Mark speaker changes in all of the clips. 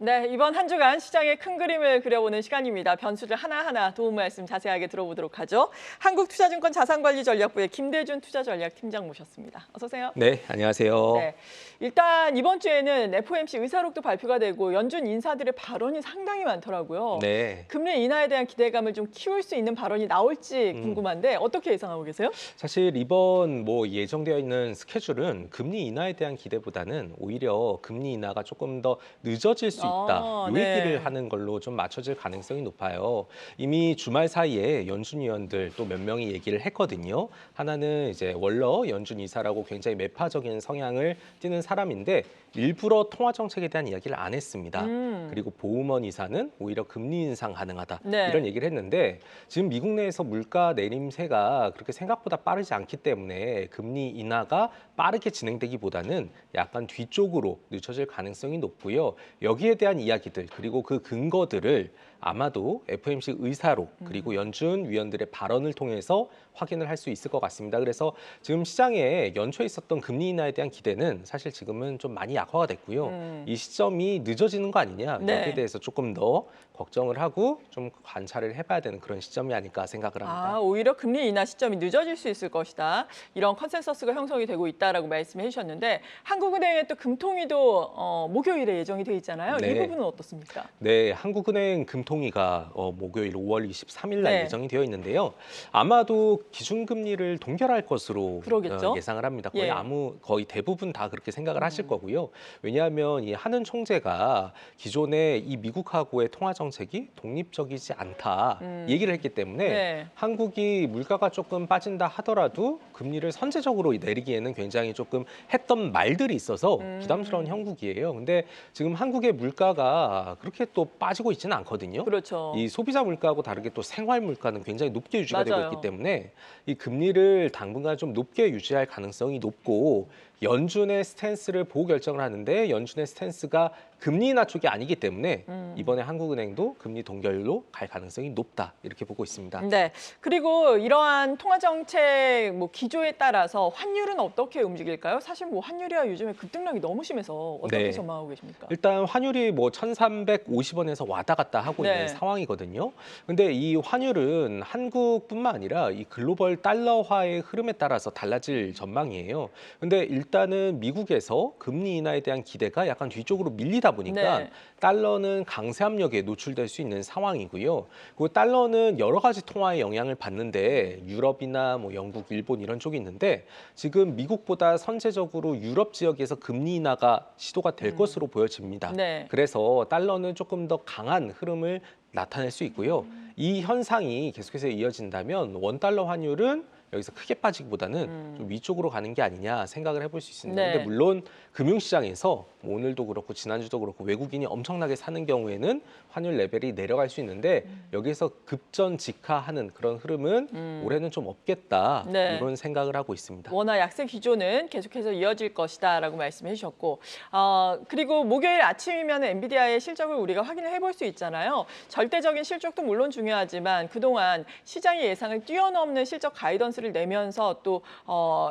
Speaker 1: 네, 이번 한 주간 시장의 큰 그림을 그려보는 시간입니다. 변수를 하나하나 도움 말씀 자세하게 들어보도록 하죠. 한국투자증권 자산관리전략부의 김대준 투자전략팀장 모셨습니다. 어서 오세요.
Speaker 2: 네, 안녕하세요.
Speaker 1: 네, 일단 이번 주에는 FOMC 의사록도 발표가 되고 연준 인사들의 발언이 상당히 많더라고요.
Speaker 2: 네.
Speaker 1: 금리 인하에 대한 기대감을 좀 키울 수 있는 발언이 나올지 궁금한데 어떻게 예상하고 계세요?
Speaker 2: 사실 이번 예정되어 있는 스케줄은 금리 인하에 대한 기대보다는 오히려 금리 인하가 조금 더 늦어질 수 있다. 이
Speaker 1: 네.
Speaker 2: 얘기를 하는 걸로 좀 맞춰질 가능성이 높아요. 이미 주말 사이에 연준 위원들 또 몇 명이 얘기를 했거든요. 하나는 이제 월러 연준 이사라고 굉장히 매파적인 성향을 띠는 사람인데 일부러 통화 정책에 대한 이야기를 안 했습니다. 그리고 보우먼 이사는 오히려 금리 인상 가능하다.
Speaker 1: 네.
Speaker 2: 이런 얘기를 했는데 지금 미국 내에서 물가 내림세가 그렇게 생각보다 빠르지 않기 때문에 금리 인하가 빠르게 진행되기보다는 약간 뒤쪽으로 늦춰질 가능성이 높고요. 여기에 대한 이야기들 그리고 그 근거들을 아마도 FOMC 의사록 그리고 연준 위원들의 발언을 통해서 확인을 할 수 있을 것 같습니다. 그래서 지금 시장에 연초에 있었던 금리 인하에 대한 기대는 사실 지금은 좀 많이 약화가 됐고요. 이 시점이 늦어지는 거 아니냐
Speaker 1: 네.
Speaker 2: 여기에 대해서 조금 더 걱정을 하고 좀 관찰을 해봐야 되는 그런 시점이 아닐까 생각을 합니다.
Speaker 1: 오히려 금리 인하 시점이 늦어질 수 있을 것이다. 이런 컨센서스가 형성이 되고 있다라고 말씀해 주셨는데 한국은행의 또 금통위도 목요일에 예정이 돼 있잖아요. 이
Speaker 2: 네.
Speaker 1: 부분은 어떻습니까?
Speaker 2: 네, 한국은행 금통위가 목요일 5월 23일 날
Speaker 1: 네.
Speaker 2: 예정이 되어 있는데요. 아마도 기준금리를 동결할 것으로
Speaker 1: 그러겠죠.
Speaker 2: 예상을 합니다.
Speaker 1: 예.
Speaker 2: 거의 대부분 다 그렇게 생각을 하실 거고요. 왜냐하면 이 하는 총재가 기존에 이 미국하고의 통화 정책이 독립적이지 않다 얘기를 했기 때문에
Speaker 1: 네.
Speaker 2: 한국이 물가가 조금 빠진다 하더라도 금리를 선제적으로 내리기에는 굉장히 조금 했던 말들이 있어서 부담스러운 형국이에요. 근데 지금 한국의 물가가 그렇게 또 빠지고 있지는 않거든요.
Speaker 1: 그렇죠.
Speaker 2: 이 소비자 물가하고 다르게 또 생활 물가는 굉장히 높게 유지가 되고
Speaker 1: 맞아요.
Speaker 2: 있기 때문에 이 금리를 당분간 좀 높게 유지할 가능성이 높고 연준의 스탠스를 보고 결정을 하는데 연준의 스탠스가 금리 인하 쪽이 아니기 때문에 이번에 한국은행도 금리 동결로 갈 가능성이 높다 이렇게 보고 있습니다.
Speaker 1: 네. 그리고 이러한 통화 정책 기조에 따라서 환율은 어떻게 움직일까요? 사실 환율이야 요즘에 급등락이 너무 심해서 어떻게
Speaker 2: 네.
Speaker 1: 전망하고 계십니까?
Speaker 2: 일단 환율이 1,350원에서 왔다 갔다 하고
Speaker 1: 네.
Speaker 2: 있는 상황이거든요. 근데 이 환율은 한국뿐만 아니라 이 글로벌 달러화의 흐름에 따라서 달라질 전망이에요. 근데 일단은 미국에서 금리 인하에 대한 기대가 약간 뒤쪽으로 밀리다 보니까
Speaker 1: 네.
Speaker 2: 달러는 강세 압력에 노출될 수 있는 상황이고요. 그리고 달러는 여러 가지 통화에 영향을 받는데 유럽이나 영국, 일본 이런 쪽이 있는데 지금 미국보다 선제적으로 유럽 지역에서 금리 인하가 시도가 될 것으로 보여집니다.
Speaker 1: 네.
Speaker 2: 그래서 달러는 조금 더 강한 흐름을 나타낼 수 있고요. 이 현상이 계속해서 이어진다면 원달러 환율은 여기서 크게 빠지기보다는 좀 위쪽으로 가는 게 아니냐 생각을 해볼 수 있습니다.
Speaker 1: 네.
Speaker 2: 근데 물론 금융시장에서 오늘도 그렇고 지난주도 그렇고 외국인이 엄청나게 사는 경우에는 환율 레벨이 내려갈 수 있는데 여기서 급전직하하는 그런 흐름은 올해는 좀 없겠다
Speaker 1: 네.
Speaker 2: 이런 생각을 하고 있습니다.
Speaker 1: 원화 약세 기조는 계속해서 이어질 것이다라고 말씀해 주셨고 그리고 목요일 아침이면 엔비디아의 실적을 우리가 확인을 해볼 수 있잖아요. 절대적인 실적도 물론 중요하지만 그동안 시장의 예상을 뛰어넘는 실적 가이던스를 내면서 또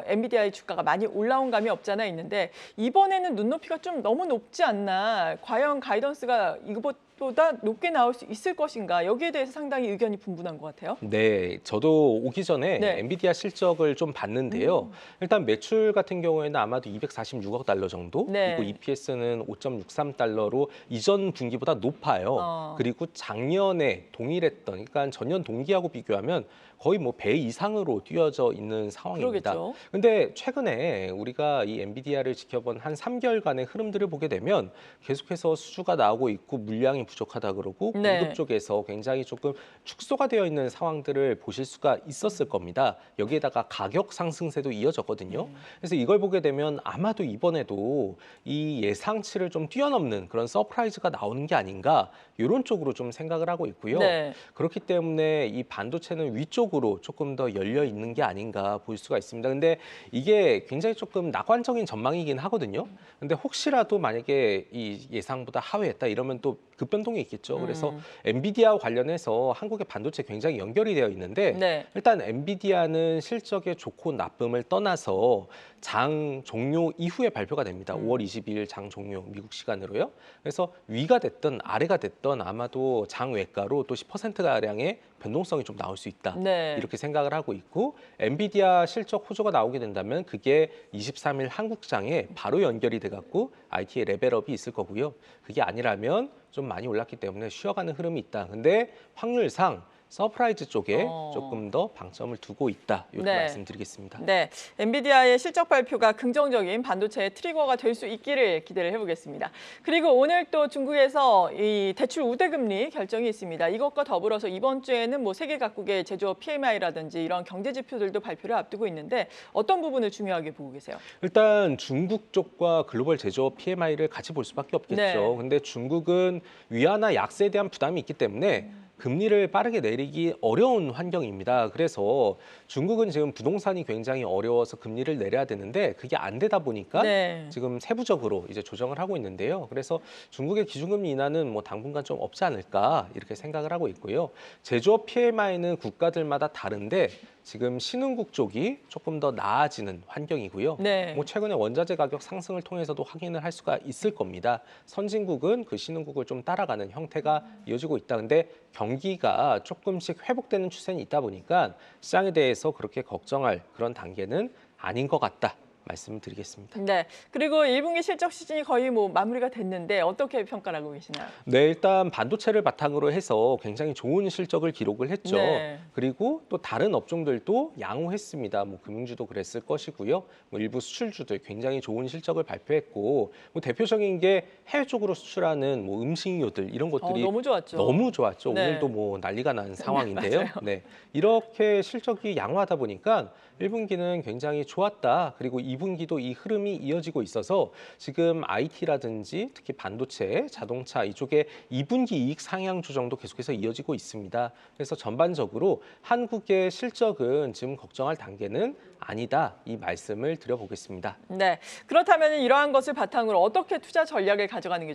Speaker 1: 엔비디아의 주가가 많이 올라온 감이 없지 않아 있는데 이번에는 눈높이가 좀 너무 높지 않나. 과연 가이던스가 이것보다 높게 나올 수 있을 것인가. 여기에 대해서 상당히 의견이 분분한 것 같아요.
Speaker 2: 네, 저도 오기 전에
Speaker 1: 네.
Speaker 2: 엔비디아 실적을 좀 봤는데요. 일단 매출 같은 경우에는 아마도 246억 달러 정도,
Speaker 1: 네.
Speaker 2: 그리고 EPS는 5.63달러로 이전 분기보다 높아요. 그리고 작년에 동일했던, 그러니까 전년 동기하고 비교하면 거의 배 이상으로 뛰어져 있는 상황입니다.
Speaker 1: 그러겠죠.
Speaker 2: 근데 최근에 우리가 이 엔비디아를 지켜본 한 3개월간의 흐름들을 보게 되면 계속해서 수주가 나오고 있고 물량이 부족하다 그러고
Speaker 1: 네.
Speaker 2: 공급 쪽에서 굉장히 조금 축소가 되어 있는 상황들을 보실 수가 있었을 겁니다. 여기에다가 가격 상승세도 이어졌거든요. 그래서 이걸 보게 되면 아마도 이번에도 이 예상치를 좀 뛰어넘는 그런 서프라이즈가 나오는 게 아닌가 이런 쪽으로 좀 생각을 하고 있고요.
Speaker 1: 네.
Speaker 2: 그렇기 때문에 이 반도체는 위쪽으로 조금 더 열려 있는 있는 게 아닌가 볼 수가 있습니다. 근데 이게 굉장히 조금 낙관적인 전망이긴 하거든요. 근데 혹시라도 만약에 이 예상보다 하회했다 이러면 또 급변동이 있겠죠. 그래서 엔비디아와 관련해서 한국의 반도체 굉장히 연결이 되어 있는데
Speaker 1: 네.
Speaker 2: 일단 엔비디아는 실적의 좋고 나쁨을 떠나서 장 종료 이후에 발표가 됩니다. 5월 22일 장 종료 미국 시간으로요. 그래서 위가 됐든 아래가 됐든 아마도 장 외가로 또 10%가량의 변동성이 좀 나올 수 있다.
Speaker 1: 네.
Speaker 2: 이렇게 생각을 하고 있고 엔비디아 실적 호조가 나오게 된다면 그게 23일 한국장에 바로 연결이 돼갖고 IT의 레벨업이 있을 거고요. 그게 아니라면 좀 많이 올랐기 때문에 쉬어가는 흐름이 있다. 근데 확률상 서프라이즈 쪽에 조금 더 방점을 두고 있다. 이렇게
Speaker 1: 네.
Speaker 2: 말씀드리겠습니다.
Speaker 1: 네, 엔비디아의 실적 발표가 긍정적인 반도체의 트리거가 될 수 있기를 기대를 해보겠습니다. 그리고 오늘 또 중국에서 이 대출 우대금리 결정이 있습니다. 이것과 더불어서 이번 주에는 뭐 세계 각국의 제조업 PMI라든지 이런 경제 지표들도 발표를 앞두고 있는데 어떤 부분을 중요하게 보고 계세요?
Speaker 2: 일단 중국 쪽과 글로벌 제조업 PMI를 같이 볼 수밖에 없겠죠.
Speaker 1: 네.
Speaker 2: 근데 중국은 위안화 약세에 대한 부담이 있기 때문에 금리를 빠르게 내리기 어려운 환경입니다. 그래서 중국은 지금 부동산이 굉장히 어려워서 금리를 내려야 되는데 그게 안 되다 보니까
Speaker 1: 네.
Speaker 2: 지금 세부적으로 이제 조정을 하고 있는데요. 그래서 중국의 기준금리 인하는 뭐 당분간 좀 없지 않을까 이렇게 생각을 하고 있고요. 제조업 PMI는 국가들마다 다른데 지금 신흥국 쪽이 조금 더 나아지는 환경이고요.
Speaker 1: 네.
Speaker 2: 뭐 최근에 원자재 가격 상승을 통해서도 확인을 할 수가 있을 겁니다. 선진국은 그 신흥국을 좀 따라가는 형태가 이어지고 있다. 근데 경기가 조금씩 회복되는 추세는 있다 보니까 시장에 대해서 그렇게 걱정할 그런 단계는 아닌 것 같다. 말씀을 드리겠습니다.
Speaker 1: 네, 그리고 1분기 실적 시즌이 거의 뭐 마무리가 됐는데 어떻게 평가를 하고 계시나요?
Speaker 2: 네, 일단 반도체를 바탕으로 해서 굉장히 좋은 실적을 기록을 했죠.
Speaker 1: 네.
Speaker 2: 그리고 또 다른 업종들도 양호했습니다. 뭐 금융주도 그랬을 것이고요. 뭐 일부 수출주들 굉장히 좋은 실적을 발표했고, 뭐 대표적인 게 해외 쪽으로 수출하는 뭐 음식료들 이런 것들이
Speaker 1: 너무 좋았죠.
Speaker 2: 너무 좋았죠.
Speaker 1: 네.
Speaker 2: 오늘도 뭐 난리가 난 상황인데요.
Speaker 1: 맞아요.
Speaker 2: 네, 이렇게 실적이 양호하다 보니까 1분기는 굉장히 좋았다. 그리고 2분기도 이 흐름이 이어지고 있어서 지금 IT라든지 특히 반도체, 자동차 이쪽에 2분기 이익 상향 조정도 계속해서 이어지고 있습니다. 그래서 전반적으로 한국의 실적은 지금 걱정할 단계는 아니다. 이 말씀을 드려보겠습니다.
Speaker 1: 네, 그렇다면 이러한 것을 바탕으로 어떻게 투자 전략을 가져가는 게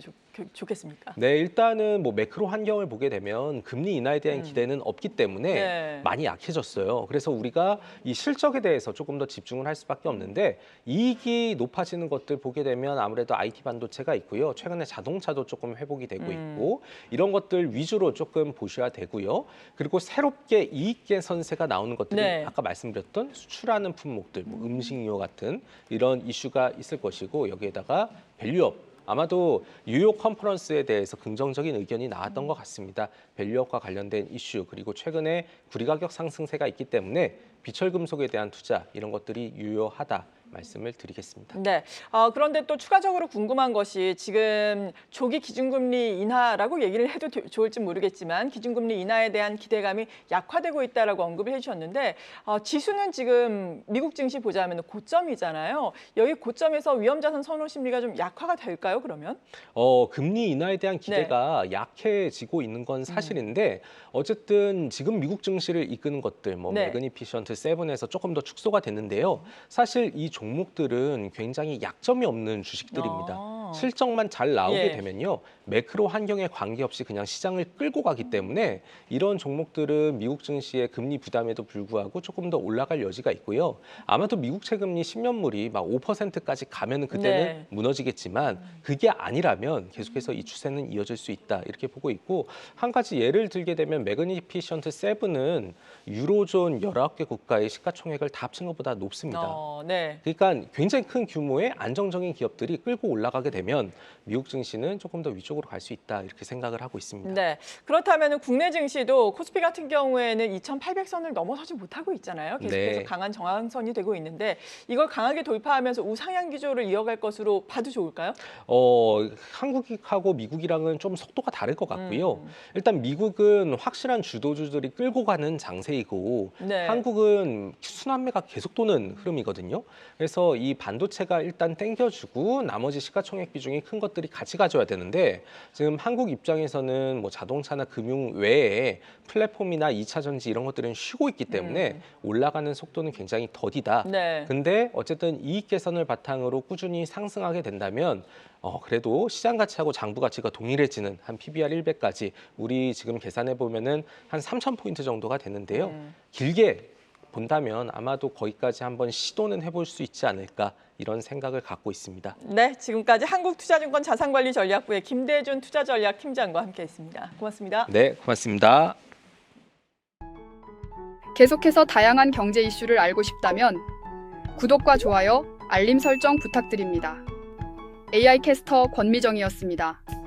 Speaker 1: 좋겠습니까?
Speaker 2: 네, 일단은 뭐 매크로 환경을 보게 되면 금리 인하에 대한 기대는 없기 때문에
Speaker 1: 네.
Speaker 2: 많이 약해졌어요. 그래서 우리가 이 실적에 대해서 조금 더 집중을 할 수밖에 없는데 이익이 높아지는 것들 보게 되면 아무래도 IT 반도체가 있고요. 최근에 자동차도 조금 회복이 되고 있고 이런 것들 위주로 조금 보셔야 되고요. 그리고 새롭게 이익 개선세가 나오는 것들이
Speaker 1: 네.
Speaker 2: 아까 말씀드렸던 수출하는 품목들, 뭐 음식료 같은 이런 이슈가 있을 것이고 여기에다가 밸류업 아마도 뉴욕 컨퍼런스에 대해서 긍정적인 의견이 나왔던 것 같습니다. 밸류업과 관련된 이슈 그리고 최근에 구리 가격 상승세가 있기 때문에 비철 금속에 대한 투자 이런 것들이 유효하다 말씀을 드리겠습니다.
Speaker 1: 네. 그런데 또 추가적으로 궁금한 것이 지금 조기 기준금리 인하라고 얘기를 해도 좋을지 모르겠지만 기준금리 인하에 대한 기대감이 약화되고 있다라고 언급을 해주셨는데 지수는 지금 미국 증시 보자면 고점이잖아요. 여기 고점에서 위험자산 선호 심리가 좀 약화가 될까요? 그러면?
Speaker 2: 금리 인하에 대한 기대가 약해지고 있는 건 사실인데 어쨌든 지금 미국 증시를 이끄는 것들 뭐
Speaker 1: 네.
Speaker 2: 매그니피션트 7에서 조금 더 축소가 됐는데요. 사실 이 종목들은 굉장히 약점이 없는 주식들입니다. 실적만 잘 나오게 되면요. 매크로 환경에 관계없이 그냥 시장을 끌고 가기 때문에 이런 종목들은 미국 증시의 금리 부담에도 불구하고 조금 더 올라갈 여지가 있고요. 아마도 미국 채금리 10년물이 막 5%까지 가면 그때는 무너지겠지만 그게 아니라면 계속해서 이 추세는 이어질 수 있다. 이렇게 보고 있고 한 가지 예를 들게 되면 매그니피션트 7은 유로존 19개 국가의 시가총액을 다 합친 것보다 높습니다.
Speaker 1: 네.
Speaker 2: 그러니까 굉장히 큰 규모의 안정적인 기업들이 끌고 올라가게 되면 미국 증시는 조금 더 위쪽으로 갈 수 있다 이렇게 생각을 하고 있습니다.
Speaker 1: 네. 그렇다면 국내 증시도 코스피 같은 경우에는 2,800선을 넘어서지 못하고 있잖아요. 계속해서 강한 저항선이 되고 있는데 이걸 강하게 돌파하면서 우상향 기조를 이어갈 것으로 봐도 좋을까요?
Speaker 2: 한국하고 미국이랑은 좀 속도가 다를 것 같고요. 일단 미국은 확실한 주도주들이 끌고 가는 장세이고
Speaker 1: 네.
Speaker 2: 한국은 순환매가 계속 도는 흐름이거든요. 그래서 이 반도체가 일단 땡겨주고 나머지 시가총액 시총액 비중이 큰 것들이 같이 가져야 되는데 지금 한국 입장에서는 뭐 자동차나 금융 외에 플랫폼이나 2차 전지 이런 것들은 쉬고 있기 때문에 올라가는 속도는 굉장히 더디다.
Speaker 1: 네.
Speaker 2: 근데 어쨌든 이익 개선을 바탕으로 꾸준히 상승하게 된다면 그래도 시장 가치하고 장부 가치가 동일해지는 한 PBR 100까지 우리 지금 계산해 보면은 한 3,000포인트 정도가 되는데요. 길게 본다면 아마도 거기까지 한번 시도는 해볼 수 있지 않을까 이런 생각을 갖고 있습니다.
Speaker 1: 네, 지금까지 한국투자증권 자산관리전략부의 김대준 투자전략팀장과 함께했습니다. 고맙습니다.
Speaker 2: 네, 고맙습니다.
Speaker 3: 계속해서 다양한 경제 이슈를 알고 싶다면 구독과 좋아요, 알림 설정 부탁드립니다. AI 캐스터 권미정이었습니다.